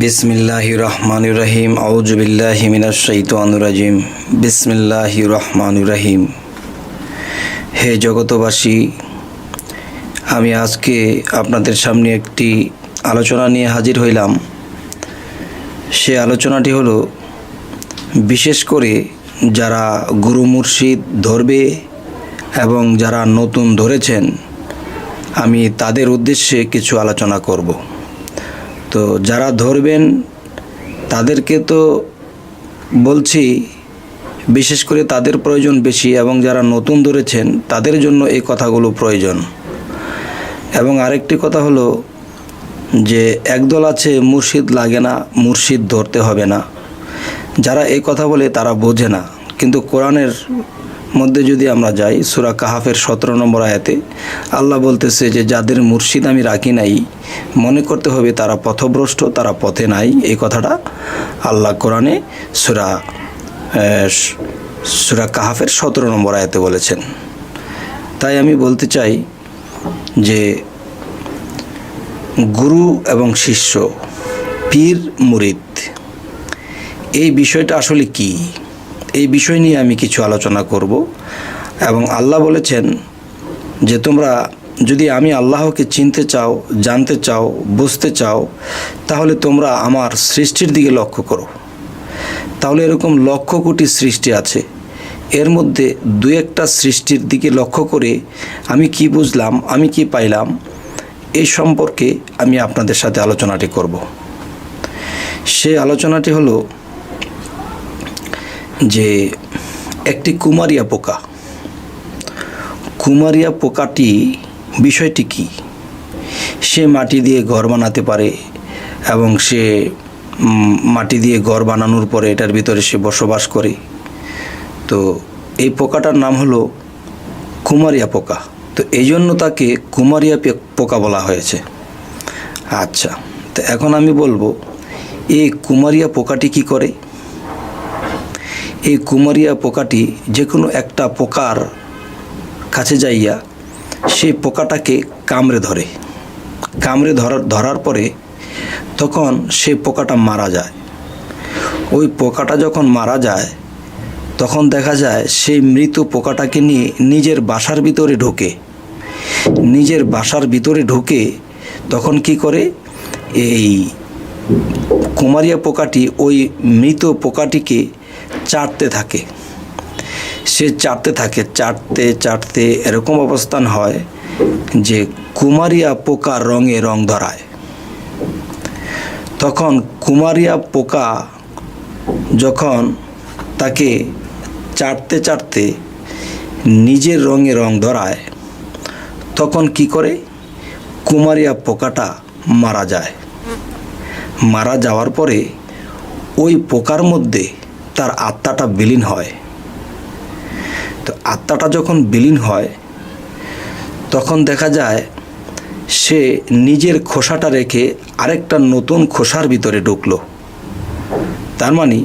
বিসমিল্লাহির রহমানির রহিম আউযু বিল্লাহি মিনাশ শাইতানির রাজিম বিসমিল্লাহির রহমানির রহিম। হে জগতবাসী, আমি আজকে আপনাদের সামনে একটি আলোচনা নিয়ে হাজির হইলাম। সে আলোচনাটি হলো, বিশেষ করে যারা গুরু মুর্শিদ ধরবে এবং যারা নতুন ধরেছেন, আমি তাদের উদ্দেশ্যে কিছু আলোচনা করব। তো যারা ধরবেন তাদেরকে তো বলছি, বিশেষ করে তাদের প্রয়োজন বেশি, এবং যারা নতুন ধরেছেন তাদের জন্য এই কথাগুলো প্রয়োজন। এবং আরেকটি কথা হলো যে একদল আছে মুর্শিদ লাগে না, মুর্শিদ ধরতে হবে না। যারা এই কথা বলে তারা বোঝে না। কিন্তু কোরআনের মধ্যে যদি আমরা যাই, সূরা কাহাফের 17 নম্বর আয়াতে আল্লাহ বলতেছে যে যাদের মুর্শিদ আমি রাখি নাই, মনে করতে হবে তারা পথভ্রষ্ট, তারা পথে নাই। এই কথাটা আল্লাহ কোরআনে সূরা কাহাফের 17 নম্বর আয়াতে বলেছেন। তাই আমি বলতে চাই যে গুরু এবং শিষ্য, পীর মুরিদ, এই বিষয়টা আসলে কি, এই বিষয় নিয়ে আমি কিছু আলোচনা করব। এবং আল্লাহ বলেছেন যে তোমরা যদি আমি আল্লাহকে চিনতে চাও, জানতে চাও, বুঝতে চাও, তাহলে তোমরা আমার সৃষ্টির দিকে লক্ষ্য করো। তাহলে এরকম লক্ষ কোটি সৃষ্টি আছে, এর মধ্যে দু একটা সৃষ্টির দিকে লক্ষ্য করে আমি কি বুঝলাম, আমি কি পাইলাম, এই সম্পর্কে আমি আপনাদের সাথে আলোচনাটি করব। সেই আলোচনাটি হলো যে একটি কুমারিয়া পোকা, কুমারিয়া পোকাটি বিষয়টি কি? সে মাটি দিয়ে ঘর বানাতে পারে এবং সে মাটি দিয়ে ঘর বানানোর পরে এটার ভিতরে সে বসবাস করে। তো এই পোকাটার নাম হলো কুমারিয়া পোকা। তো এই জন্য তাকে কুমারিয়া পোকা বলা হয়েছে। আচ্ছা, তো এখন আমি বলবো এই কুমারিয়া পোকাটি কি করে। এই কুমারিয়া পোকাটি যে কোনো একটা পোকার কাছে যাইয়া সেই পোকাটাকে কামড়ে ধরে। কামড়ে ধরার পরে তখন সেই পোকাটা মারা যায়। ওই পোকাটা যখন মারা যায় তখন দেখা যায় সেই মৃত পোকাটাকে নিয়ে নিজের বাসার ভিতরে ঢোকে। নিজের বাসার ভিতরে ঢুকে তখন কি করে, এই কুমারিয়া পোকাটি ওই মৃত পোকাটিকে চাটতে থাকে। সে চাটতে থাকে, চাটতে চাটতে এরকম অবস্থান হয় যে কুমারিয়া পোকার রঙে রং ধরায়। তখন কুমারিয়া পোকা যখন তাকে চাটতে চাটতে নিজের রঙে রং ধরায়, তখন কি করে, কুমারিয়া পোকাটা মারা যায়। মারা যাওয়ার পরে ওই পোকার মধ্যে তার আত্মাটা বিলীন হয়। তো আত্মাটা যখন বিলীন হয় তখন দেখা যায় সে নিজের খোসাটা রেখে আরেকটা নতুন খোসার ভিতরে ঢুকলো। তার মানে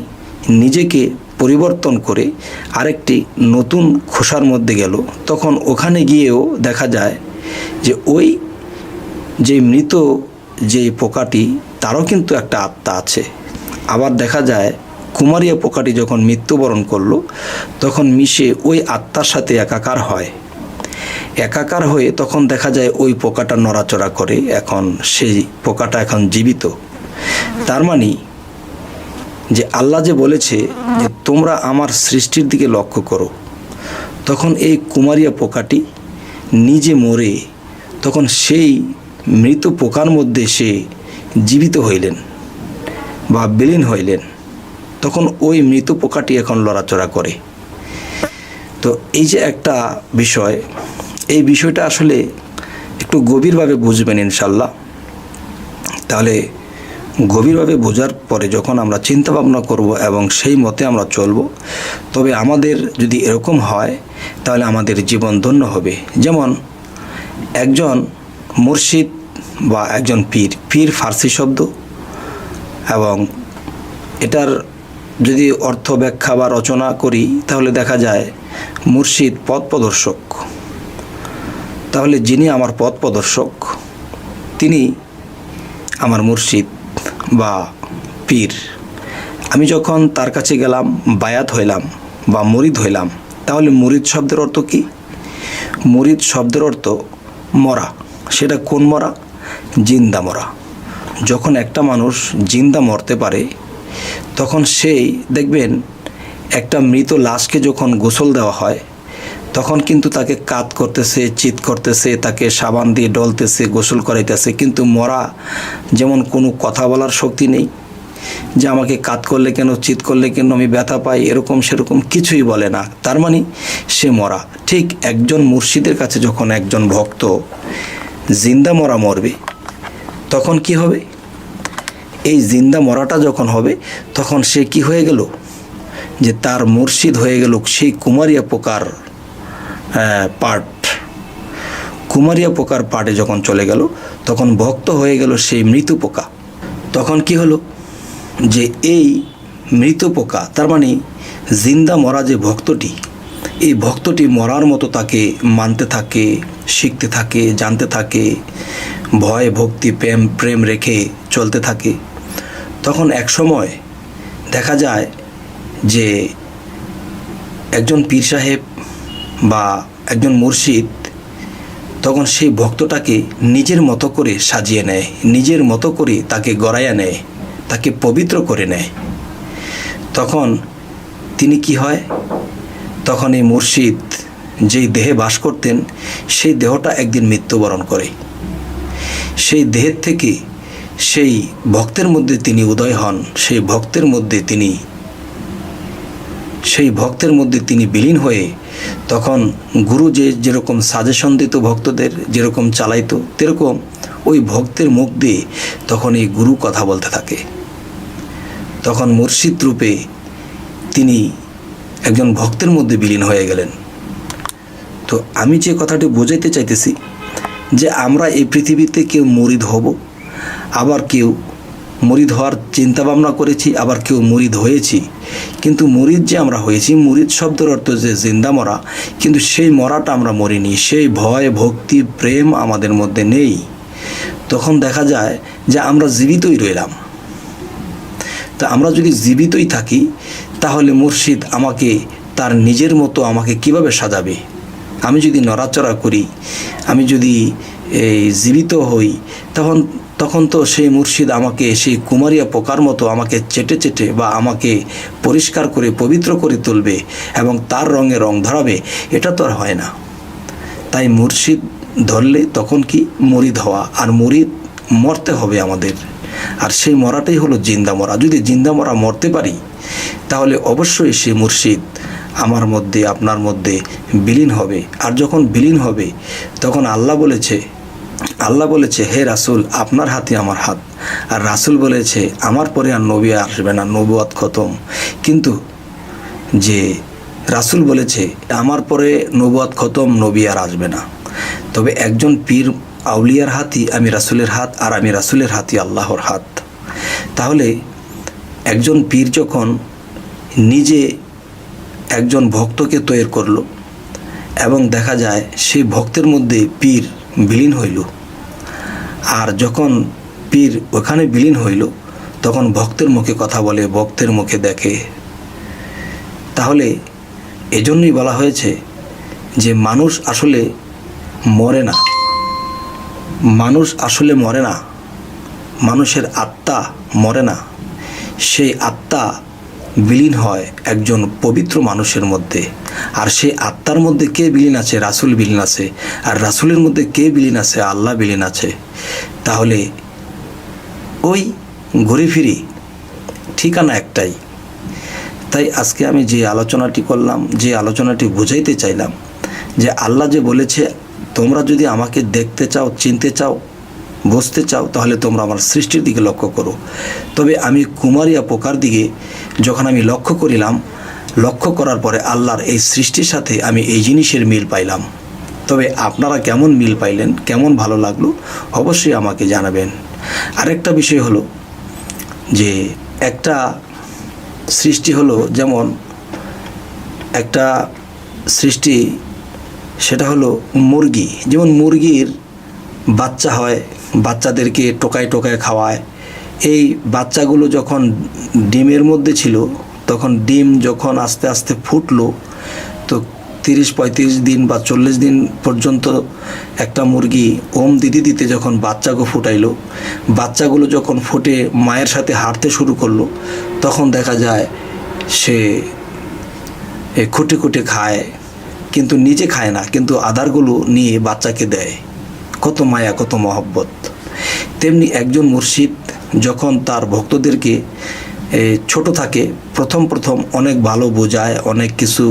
নিজেকে পরিবর্তন করে আরেকটি নতুন খোসার মধ্যে গেল। তখন ওখানে গিয়েও দেখা যায় যে ওই যে মৃত যে পোকাটি, তারও কিন্তু একটা আত্মা আছে। আবার দেখা যায় কুমারিয়া পোকাটি যখন মৃত্যুবরণ করলো তখন মিশে ওই আত্মার সাথে একাকার হয়। একাকার হয়ে তখন দেখা যায় ওই পোকাটা নড়াচড়া করে, এখন সেই পোকাটা এখন জীবিত। তার মানে যে আল্লাহ যে বলেছে যে তোমরা আমার সৃষ্টির দিকে লক্ষ্য করো, তখন এই কুমারিয়া পোকাটি নিজে মরে তখন সেই মৃত পোকার মধ্যে সে জীবিত হইলেন বা বিলীন হইলেন। তখন ওই মৃত পোকাটি এখন লড়াচড়া করে। তো এই যে একটা বিষয়, এই বিষয়টা আসলে একটু গভীরভাবে বুঝবেন ইনশাল্লাহ। তাহলে গভীরভাবে বোঝার পরে যখন আমরা চিন্তা ভাবনা করব এবং সেই মতে আমরা চলব, তবে আমাদের যদি এরকম হয় তাহলে আমাদের জীবন ধন্য হবে। যেমন একজন মুর্শিদ বা একজন পীর, পীর ফার্সি শব্দ, এবং এটার যদি অর্থ ব্যাখ্যা বা রচনা করি তাহলে দেখা যায় মুর্শিদ পথ প্রদর্শক। তাহলে যিনি আমার পথ প্রদর্শক তিনি আমার মুর্শিদ বা পীর, আমি যখন তার কাছে গেলাম, বায়াত হইলাম বা মুরিদ হইলাম, তাহলে মুরিদ শব্দের অর্থ কি? মুরিদ শব্দের অর্থ মরা। সেটা কোন মরা? জিন্দা মরা। যখন একটা মানুষ জিন্দা মরতে পারে, তখন সেই দেখবেন একটা মৃত লাশকে যখন গোসল দেওয়া হয়, তখন কিন্তু তাকে কাত করতেছে, চিৎ করতেছে, তাকে সাবান দিয়ে ডলতেছে, গোসল করাইতেছে, কিন্তু মরা যেমন কোনো কথা বলার শক্তি নেই, যে আমাকে কাত করলে কেন, চিৎ করলে কেন, আমি ব্যথা পাই, এরকম সেরকম কিছুই বলে না। তার মানে সে মরা। ঠিক একজন মুর্শিদের কাছে যখন একজন ভক্ত জিন্দা মরা মরবে, তখন কি হবে? এই জিন্দা মরাটা যখন হবে, তখন সে কি হয়ে গেল? যে তার মুর্শিদ হয়ে গেল সেই কুমারিয়া পোকার পার্ট। কুমারিয়া পোকার পার্টে যখন চলে গেল, তখন ভক্ত হয়ে গেল সেই মৃত পোকা। তখন কি হলো? যে এই মৃত পোকা, তার মানে জিন্দা মরা যে ভক্তটি, এই ভক্তটি মরার মতো তাকে মানতে থাকে, শিখতে থাকে, জানতে থাকে, ভয় ভক্তি প্রেম রেখে চলতে থাকে। তখন এক সময় দেখা যায় যে একজন পীর সাহেব বা একজন মুর্শিদ তখন সেই ভক্তটাকে নিজের মতো করে সাজিয়ে নেয়, নিজের মতো করে তাকে গড়াইয়া নেয়, তাকে পবিত্র করে নেয়। তখন তিনি কি হয়? তখন এই মুর্শিদ যেই দেহে বাস করতেন, সেই দেহটা একদিন মৃত্যুবরণ করে। সেই দেহের থেকে সেই ভক্তের মধ্যে তিনি উদয় হন, সেই ভক্তের মধ্যে তিনি বিলীন হয়ে, তখন গুরু যেরকম সাজেশন দিত ভক্তদের, যেরকম চালাইতো, তেরকম ওই ভক্তের মুখ দিয়ে তখন এই গুরু কথা বলতে থাকে। তখন মুর্শিদ রূপে তিনি একজন ভক্তের মধ্যে বিলীন হয়ে গেলেন। তো আমি যে কথাটি বোঝাইতে চাইতেছি, যে আমরা এই পৃথিবীতে কেউ মুরিদ হব, আবার কেউ মুরিদ হওয়ার চিন্তা ভাবনা করেছি, আবার কেউ মুরিদ হয়েছি। কিন্তু মুরিদ যে আমরা হয়েছি, মুরিদ শব্দের অর্থ যে জিন্দা মরা, কিন্তু সেই মরাটা আমরা মরিনি, সেই ভয় ভক্তি প্রেম আমাদের মধ্যে নেই। তখন দেখা যায় যে আমরা জীবিতই রইলাম। তা আমরা যদি জীবিতই থাকি, তাহলে মুর্শিদ আমাকে তার নিজের মতো আমাকে কিভাবে সাজাবে? আমি যদি নড়াচড়া করি, আমি যদি জীবিত হই, তখন তো সেই মুর্শিদ আমাকে সেই কুমারিয়া পোকার মতো আমাকে চেটে চেটে বা আমাকে পরিষ্কার করে পবিত্র করে তুলবে এবং তার রঙে রং ধরাবে। এটা তো আর হয় না। তাই মুর্শিদ ধরলে তখন কি? মুরিদ হওয়া। আর মুরিদ মরতে হবে আমাদের, আর সেই মরাটাই হলো জিন্দা মরা। যদি জিন্দা মরা মরতে পারি, তাহলে অবশ্যই সেই মুর্শিদ আমার মধ্যে, আপনার মধ্যে বিলীন হবে। আর যখন বিলীন হবে, তখন আল্লাহ বলেছে হে রাসূল, আপনার হাতে আমার হাত। আর রাসূল বলেছে আমার পরে আর নবী আসবে না, নবুয়ত খতম। কিন্তু যে রাসূল বলেছে আমার পরে নবুয়ত খতম, নবী আর আসবে না। তবে একজন পীর আউলিয়ার হাতই আমি রাসূলের হাত, আর আমি রাসূলের হাতই আল্লাহর হাত। তাহলে একজন পীর যখন নিজে একজন ভক্তকে তৈরি করলো, এবং দেখা যায় সেই ভক্তের মধ্যে পীর বিলীন হইল, আর যখন পীর ওখানে বিলীন হইল, তখন ভক্তের মুখে কথা বলে, ভক্তের মুখে দেখে। তাহলে এজন্যই বলা হয়েছে যে মানুষ আসলে মরে না, মানুষের আত্মা মরে না। সেই আত্মা বিলীন হয় একজন পবিত্র মানুষের মধ্যে। আর সেই আত্মার মধ্যে কে বিলীন আছে? রাসূল বিলীন আছে। আর রাসূলের মধ্যে কে বিলীন আছে? আল্লাহ বিলীন আছে। তাহলে ওই ঘুরে ফিরি ঠিকানা একটাই। তাই আজকে আমি যে আলোচনাটি করলাম, যে আলোচনাটি বুঝাইতে চাইলাম, যে আল্লাহ যে বলেছে তোমরা যদি আমাকে দেখতে চাও, চিনতে চাও, বুঝতে চাও, তাহলে তোমরা আমার সৃষ্টির দিকে লক্ষ্য করো। তবে আমি কুমারিয়া পোকার দিকে যখন আমি লক্ষ্য করার পরে আল্লাহর এই সৃষ্টির সাথে আমি এই জিনিসের মিল পাইলাম। তবে আপনারা কেমন মিল পাইলেন, কেমন ভালো লাগলো, অবশ্যই আমাকে জানাবেন। আরেকটা বিষয় হলো যে একটা সৃষ্টি হলো, যেমন একটা সৃষ্টি, সেটা হলো মুরগি। যেমন মুরগির বাচ্চা হয়, বাচ্চাদেরকে টোকায় খাওয়ায়, এই বাচ্চাগুলো যখন ডিমের মধ্যে ছিল, তখন ডিম যখন আস্তে আস্তে ফুটলো, তো 30-35 দিন বা 40 দিন পর্যন্ত একটা মুরগি ওম দিতে দিতে যখন বাচ্চাকে ফুটাইলো, বাচ্চাগুলো যখন ফুটে মায়ের সাথে হাঁটতে শুরু করলো, তখন দেখা যায় সে খুঁটে খুঁটে খায়, কিন্তু নিজে খায় না, কিন্তু আদারগুলো নিয়ে বাচ্চাকে দেয়। কত মায়া, কত মহব্বত। তেমনি একজন মুর্শিদ যখন তার ভক্তদেরকে ছোট থাকে প্রথম অনেক ভালো বোঝায়, অনেক কিছু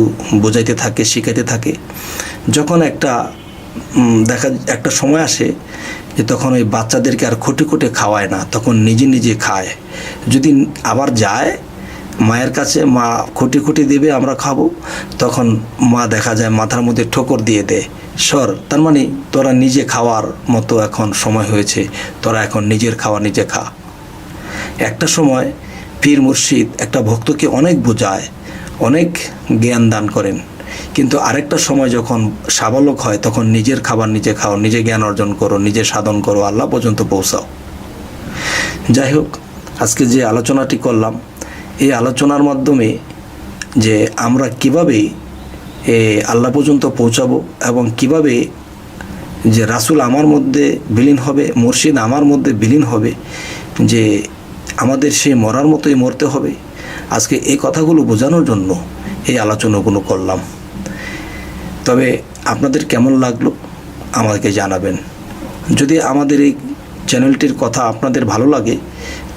বোঝাইতে থাকে, শেখাইতে থাকে। যখন একটা সময় আসে যে তখন ওই বাচ্চাদেরকে আর খুঁটে খুঁটে খাওয়ায় না, তখন নিজে নিজে খায়। যদি আবার যায় মায়ের কাছে, মা খুঁটি খুঁটি দেবে, আমরা খাবো, তখন মা দেখা যায় মাথার মধ্যে ঠোকর দিয়ে দেয়, সর, তার মানে তোরা নিজে খাওয়ার মতো এখন সময় হয়েছে, তোরা এখন নিজের খাওয়া নিজে খা। একটা সময় পীর মুর্শিদ একটা ভক্তকে অনেক বোঝায়, অনেক জ্ঞান দান করেন, কিন্তু আরেকটা সময় যখন সাবালক হয়, তখন নিজের খাবার নিজে খাও, নিজে জ্ঞান অর্জন করো, নিজে সাধন করো, আল্লাহ পর্যন্ত পৌঁছাও। যাই হোক, আজকে যে আলোচনাটি করলাম, এই আলোচনার মাধ্যমে যে আমরা কিভাবে আল্লাহ পর্যন্ত পৌঁছাবো এবং কিভাবে যে রাসূল আমার মধ্যে বিলীন হবে, মুর্শিদ আমার মধ্যে বিলীন হবে, যে আমাদের সে মরার মতোই মরতে হবে, আজকে এই কথাগুলো বোঝানোর জন্য এই আলোচনাগুলো করলাম। তবে আপনাদের কেমন লাগলো আমাকে জানাবেন। যদি আমাদের এই চ্যানেলটির কথা আপনাদের ভালো লাগে,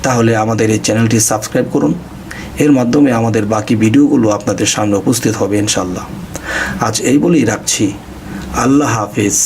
তাহলে আমাদের এই চ্যানেলটি সাবস্ক্রাইব করুন। এর মাধ্যমে আমাদের বাকি ভিডিওগুলো আপনাদের সামনে উপস্থিত হবে ইনশাআল্লাহ। আজ এই বলেই রাখছি। আল্লাহ হাফেজ।